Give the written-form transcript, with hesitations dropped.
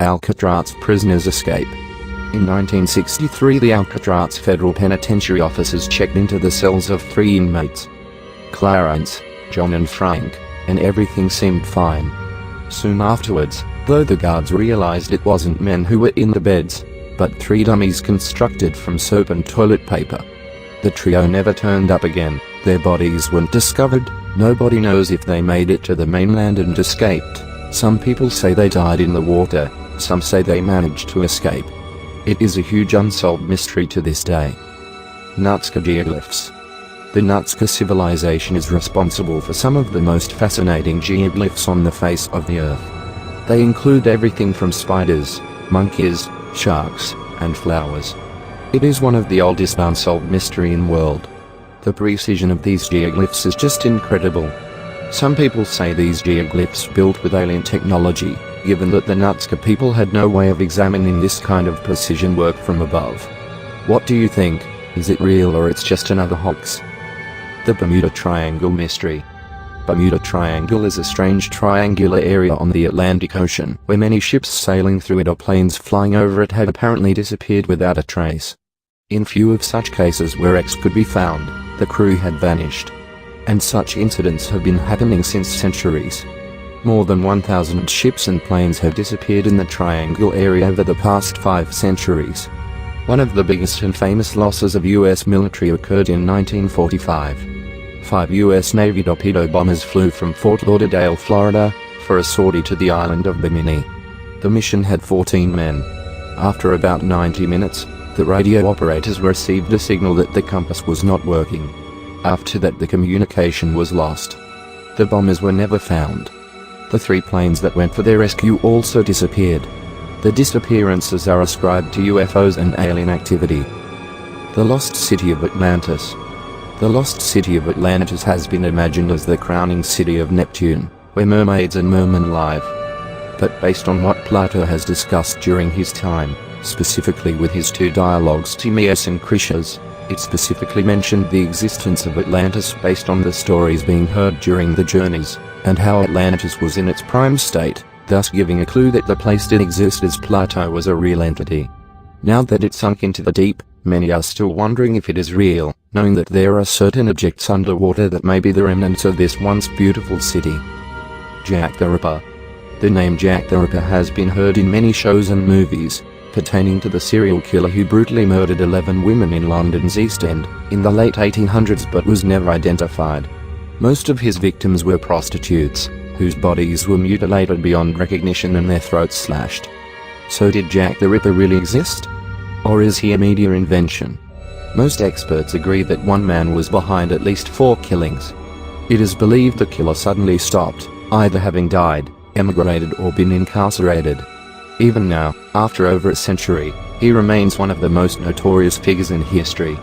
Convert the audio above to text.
Alcatraz Prisoners Escape. In 1963, the Alcatraz Federal Penitentiary officers checked into the cells of 3 inmates, Clarence, John and Frank, and everything seemed fine. Soon afterwards, though, the guards realized it wasn't men who were in the beds, but 3 dummies constructed from soap and toilet paper. The trio never turned up again, their bodies weren't discovered, nobody knows if they made it to the mainland and escaped. Some people say they died in the water, some say they managed to escape. It is a huge unsolved mystery to this day. Nazca Geoglyphs. The Nazca civilization is responsible for some of the most fascinating geoglyphs on the face of the earth. They include everything from spiders, monkeys, sharks, and flowers. It is one of the oldest unsolved mysteries in the world. The precision of these geoglyphs is just incredible. Some people say these geoglyphs built with alien technology, given that the Nazca people had no way of examining this kind of precision work from above. What do you think? Is it real or it's just another hoax? The Bermuda Triangle Mystery. Bermuda Triangle is a strange triangular area on the Atlantic Ocean where many ships sailing through it or planes flying over it have apparently disappeared without a trace. In few of such cases where X could be found, the crew had vanished. And such incidents have been happening since centuries. More than 1,000 ships and planes have disappeared in the Triangle area over the past 5 centuries. One of the biggest and famous losses of US military occurred in 1945. 5 US Navy torpedo bombers flew from Fort Lauderdale, Florida, for a sortie to the island of Bimini. The mission had 14 men. After about 90 minutes, the radio operators received a signal that the compass was not working. After that, the communication was lost. The bombers were never found. The 3 planes that went for their rescue also disappeared. The disappearances are ascribed to UFOs and alien activity. The Lost City of Atlantis. The Lost City of Atlantis has been imagined as the crowning city of Neptune, where mermaids and mermen live. But based on what Plato has discussed during his time, specifically with his 2 dialogues Timaeus and Critias, it specifically mentioned the existence of Atlantis based on the stories being heard during the journeys, and how Atlantis was in its prime state, thus giving a clue that the place did exist as Plato was a real entity. Now that it sunk into the deep, many are still wondering if it is real, knowing that there are certain objects underwater that may be the remnants of this once beautiful city. Jack the Ripper. The name Jack the Ripper has been heard in many shows and movies, pertaining to the serial killer who brutally murdered 11 women in London's East End in the late 1800s but was never identified. Most of his victims were prostitutes, whose bodies were mutilated beyond recognition and their throats slashed. So did Jack the Ripper really exist? Or is he a media invention? Most experts agree that one man was behind at least 4 killings. It is believed the killer suddenly stopped, either having died, emigrated or been incarcerated. Even now, after over a century, he remains one of the most notorious figures in history.